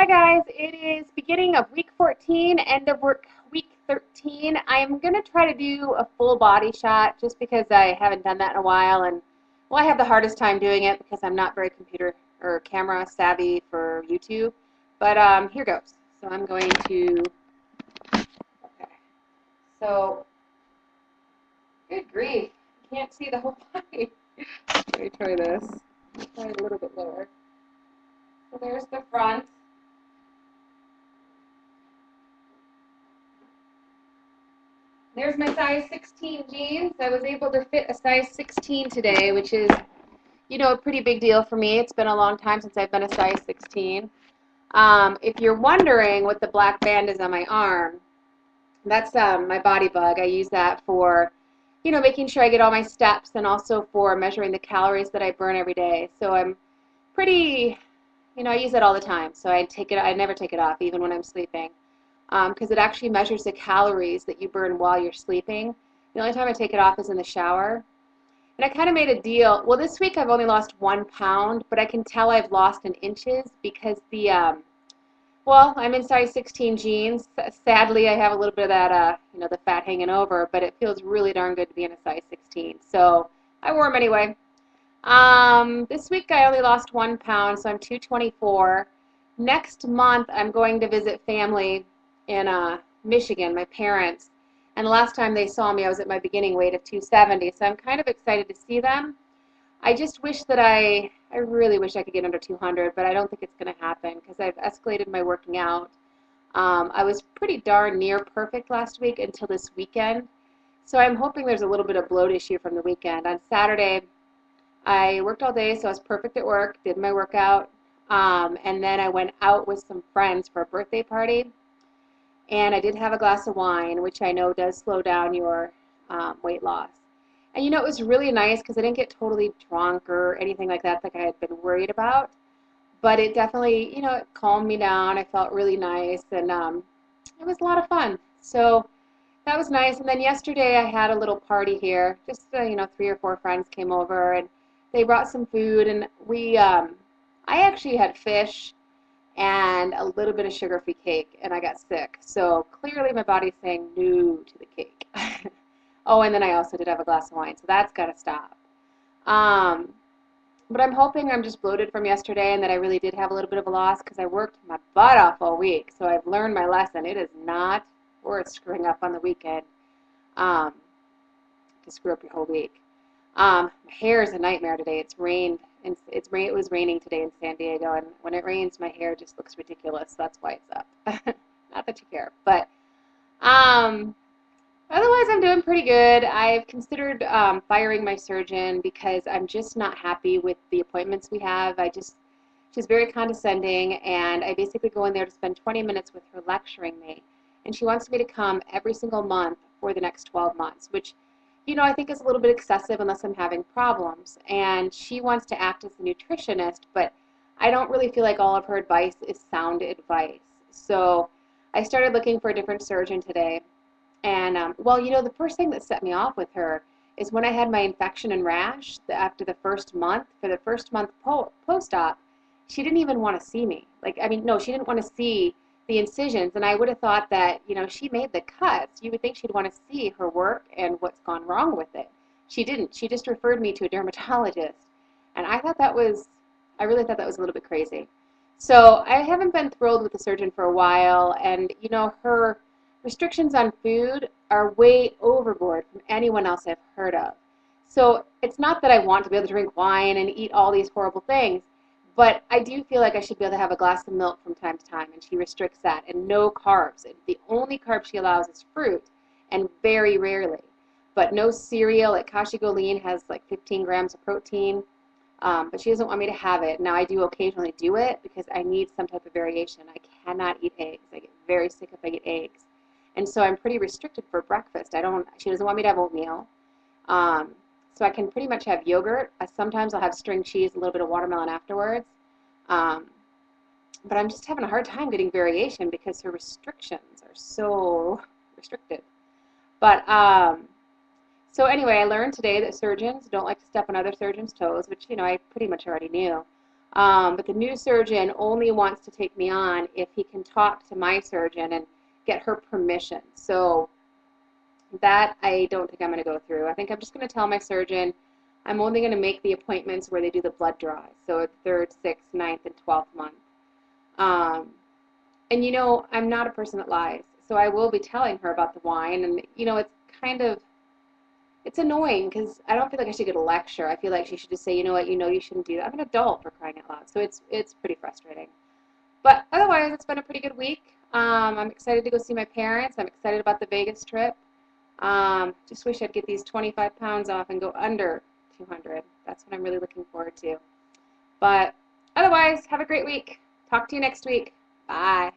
guys, it is beginning of week 14, end of work week 13. I'm going to try to do a full body shot just because I haven't done that in a while, and well, I have the hardest time doing it because I'm not very computer or camera savvy for YouTube. But here goes. So I'm going to, okay, so good grief, I can't see the whole body. Let me try this. Try it a little bit lower. So there's the front. There's my size 16 jeans. I was able to fit a size 16 today, which is, a pretty big deal for me. It's been a long time since I've been a size 16. If you're wondering what the black band is on my arm, that's my body bug. I use that for, making sure I get all my steps and also for measuring the calories that I burn every day. So I'm pretty, I use it all the time. So I never take it off, even when I'm sleeping. Because it actually measures the calories that you burn while you're sleeping. The only time I take it off is in the shower. And I kind of made a deal. Well, this week I've only lost 1 pound, but I can tell I've lost in inches because I'm in size 16 jeans. Sadly, I have a little bit of that, the fat hanging over, but it feels really darn good to be in a size 16. So I wore them anyway. This week I only lost 1 pound, so I'm 224. Next month I'm going to visit family in Michigan, my parents, and the last time they saw me I was at my beginning weight of 270, so I'm kind of excited to see them. I just wish that I really wish I could get under 200, but I don't think it's going to happen because I've escalated my working out. I was pretty darn near perfect last week until this weekend, so I'm hoping there's a little bit of bloat issue from the weekend. On Saturday I worked all day, so I was perfect at work, did my workout, and then I went out with some friends for a birthday party. And I did have a glass of wine, which I know does slow down your weight loss. And it was really nice because I didn't get totally drunk or anything like that I had been worried about. But it definitely, it calmed me down. I felt really nice, and it was a lot of fun. So that was nice. And then yesterday I had a little party here. Just, 3 or 4 friends came over, and they brought some food. And I actually had fish and a little bit of sugar-free cake, and I got sick. So clearly my body's saying no to the cake. Oh, and then I also did have a glass of wine, so that's got to stop. But I'm hoping I'm just bloated from yesterday and that I really did have a little bit of a loss because I worked my butt off all week. So I've learned my lesson. It is not worth screwing up on the weekend to screw up your whole week. My hair is a nightmare today. It's rained. It was raining today in San Diego, and when it rains, my hair just looks ridiculous. That's why it's up. Not that you care, but otherwise, I'm doing pretty good. I've considered firing my surgeon because I'm just not happy with the appointments we have. She's very condescending, and I basically go in there to spend 20 minutes with her lecturing me, and she wants me to come every single month for the next 12 months, which I think is a little bit excessive unless I'm having problems. And she wants to act as a nutritionist, but I don't really feel like all of her advice is sound advice. So I started looking for a different surgeon today. And, the first thing that set me off with her is when I had my infection and rash after the first month, for the first month post-op, she didn't even want to see me. No, she didn't want to see the incisions, and I would have thought that, she made the cuts. You would think she'd want to see her work and what's gone wrong with it. She didn't. She just referred me to a dermatologist, and I really thought that was a little bit crazy. So I haven't been thrilled with the surgeon for a while, and, her restrictions on food are way overboard from anyone else I've heard of. So it's not that I want to be able to drink wine and eat all these horrible things, but I do feel like I should be able to have a glass of milk from time to time, and she restricts that, and no carbs. The only carb she allows is fruit, and very rarely. But no cereal. Like Kashi Goleen has like 15 grams of protein, but she doesn't want me to have it. Now I do occasionally do it because I need some type of variation. I cannot eat eggs. I get very sick if I eat eggs. And so I'm pretty restricted for breakfast. She doesn't want me to have oatmeal. So I can pretty much have yogurt. Sometimes I'll have string cheese, a little bit of watermelon afterwards. But I'm just having a hard time getting variation because her restrictions are so restricted. But so anyway, I learned today that surgeons don't like to step on other surgeons' toes, which I pretty much already knew. But the new surgeon only wants to take me on if he can talk to my surgeon and get her permission. So that I don't think I'm going to go through. I think I'm just going to tell my surgeon I'm only going to make the appointments where they do the blood draws, so at 3rd, 6th, 9th, and 12th month. And you know, I'm not a person that lies, so I will be telling her about the wine, and you know, it's kind of, it's annoying because I don't feel like I should get a lecture. I feel like she should just say, you know what, you shouldn't do that. I'm an adult, for crying out loud, so it's pretty frustrating. But otherwise, it's been a pretty good week. I'm excited to go see my parents. I'm excited about the Vegas trip. Just wish I'd get these 25 pounds off and go under 200. That's what I'm really looking forward to. But otherwise, have a great week. Talk to you next week. Bye.